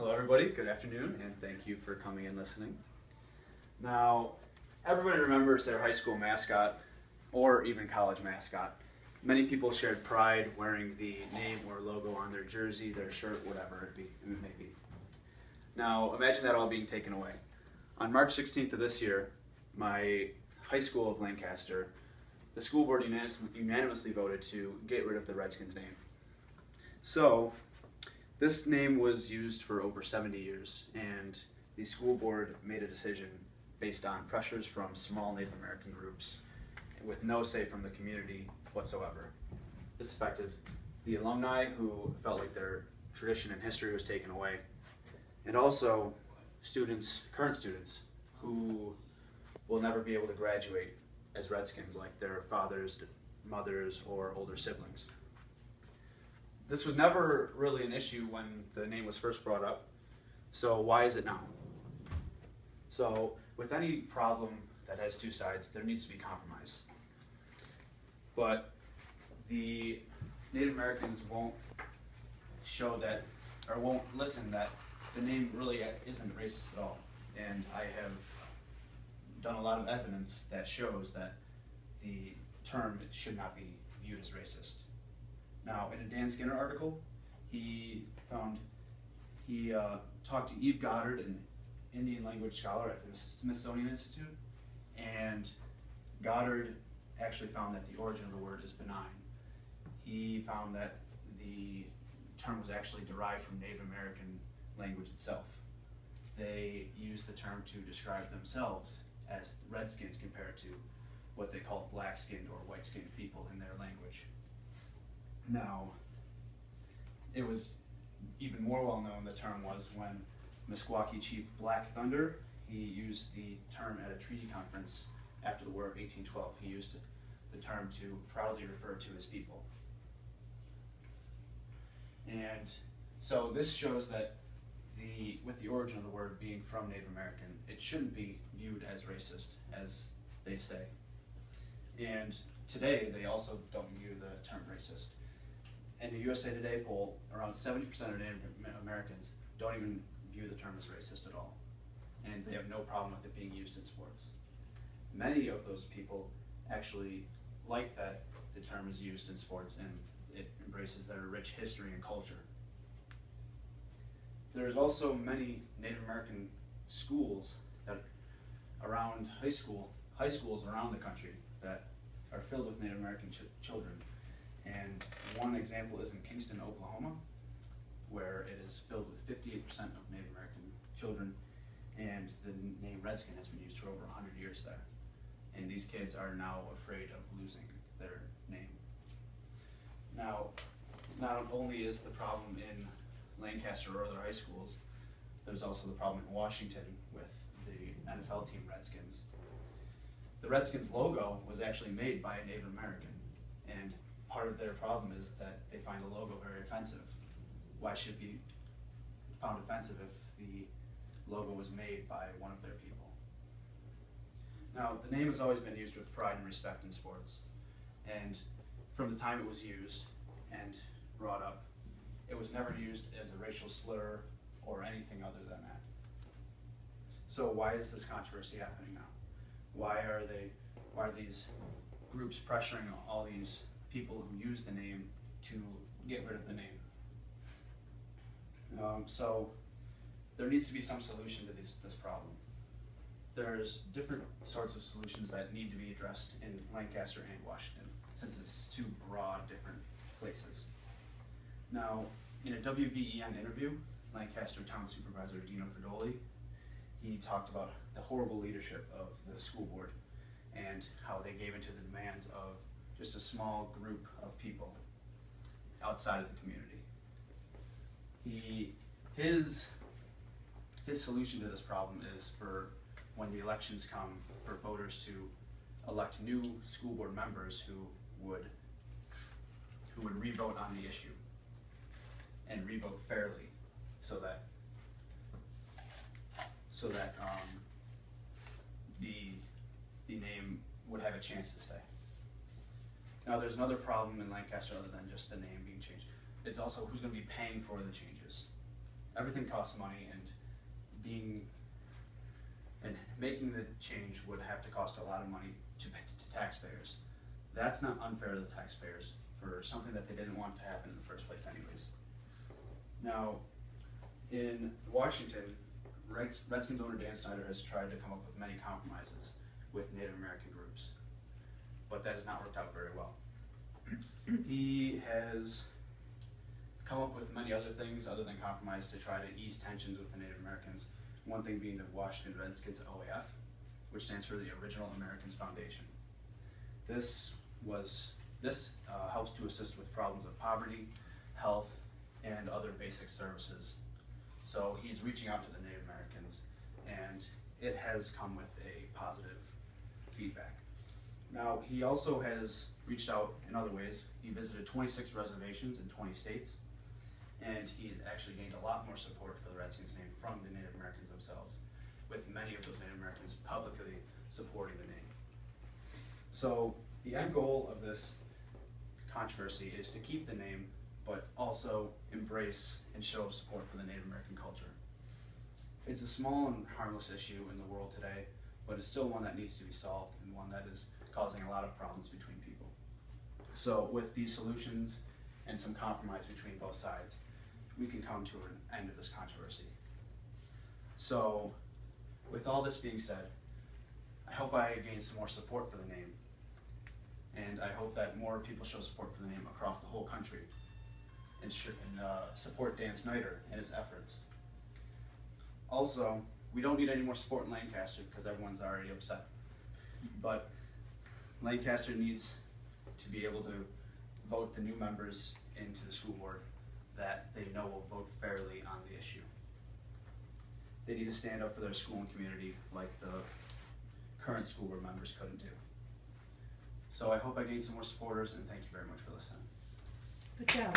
Hello everybody, good afternoon, and thank you for coming and listening. Now, everybody remembers their high school mascot, or even college mascot. Many people shared pride wearing the name or logo on their jersey, their shirt, whatever it may be. Now, imagine that all being taken away. On March 16th of this year, my high school of Lancaster, the school board unanimously voted to get rid of the Redskins name. So, this name was used for over 70 years, and the school board made a decision based on pressures from small Native American groups with no say from the community whatsoever. This affected the alumni who felt like their tradition and history was taken away, and also students, current students, who will never be able to graduate as Redskins like their fathers, mothers, or older siblings. This was never really an issue when the name was first brought up, so why is it now? So with any problem that has two sides, there needs to be compromise. But the Native Americans won't show that, or won't listen that the name really isn't racist at all. And I have done a lot of evidence that shows that the term should not be viewed as racist. Now, in a Dan Skinner article, he talked to Eve Goddard, an Indian language scholar at the Smithsonian Institute, and Goddard actually found that the origin of the word is benign. He found that the term was actually derived from Native American language itself. They used the term to describe themselves as Redskins compared to what they called black-skinned or white-skinned people in their language. Now, it was even more well known, the term was, when Meskwaki chief Black Thunder, he used the term at a treaty conference after the War of 1812. He used the term to proudly refer to his people. And so this shows that with the origin of the word being from Native American, it shouldn't be viewed as racist, as they say. And today, they also don't view the term racist. In the USA Today poll, around 70% of Native Americans don't even view the term as racist at all. And they have no problem with it being used in sports. Many of those people actually like that the term is used in sports and it embraces their rich history and culture. There's also many Native American schools that around high schools around the country that are filled with Native American children. And one example is in Kingston, Oklahoma, where it is filled with 58% of Native American children, and the name Redskin has been used for over 100 years there. And these kids are now afraid of losing their name. Now, not only is the problem in Lancaster or other high schools, there's also the problem in Washington with the NFL team Redskins. The Redskins logo was actually made by a Native American, and part of their problem is that they find the logo very offensive. Why should it be found offensive if the logo was made by one of their people? Now, the name has always been used with pride and respect in sports, and from the time it was used and brought up, it was never used as a racial slur or anything other than that. So why is this controversy happening now? Why are these groups pressuring all these people who use the name to get rid of the name? So there needs to be some solution to this problem. There's different sorts of solutions that need to be addressed in Lancaster and Washington, since it's two broad, different places. Now, in a WBEN interview, Lancaster Town Supervisor Dino Fridoli, he talked about the horrible leadership of the school board and how they gave into the demands of just a small group of people outside of the community. His solution to this problem is for when the elections come, for voters to elect new school board members who would re-vote on the issue and re-vote fairly, so that the name would have a chance to stay. Now, there's another problem in Lancaster other than just the name being changed. It's also who's going to be paying for the changes. everything costs money, and making the change would have to cost a lot of money to taxpayers. That's not unfair to the taxpayers for something that they didn't want to happen in the first place anyways. Now, in Washington, Redskins owner Dan Snyder has tried to come up with many compromises with Native American groups, but that has not worked out very well. He has come up with many other things other than compromise to try to ease tensions with the Native Americans. One thing being the Washington Redskins OAF, which stands for the Original Americans Foundation. This helps to assist with problems of poverty, health, and other basic services. So he's reaching out to the Native Americans, and it has come with a positive feedback. Now, he also has reached out in other ways. He visited 26 reservations in 20 states, and he's actually gained a lot more support for the Redskins name from the Native Americans themselves, with many of those Native Americans publicly supporting the name. So the end goal of this controversy is to keep the name, but also embrace and show support for the Native American culture. It's a small and harmless issue in the world today, but it's still one that needs to be solved and one that is causing a lot of problems between people. So with these solutions and some compromise between both sides, we can come to an end of this controversy. So with all this being said, I hope I gain some more support for the name, and I hope that more people show support for the name across the whole country and support Dan Snyder and his efforts. Also, we don't need any more support in Lancaster because everyone's already upset. But Lancaster needs to be able to vote the new members into the school board that they know will vote fairly on the issue. They need to stand up for their school and community like the current school board members couldn't do. So I hope I gain some more supporters, and thank you very much for listening. Good job.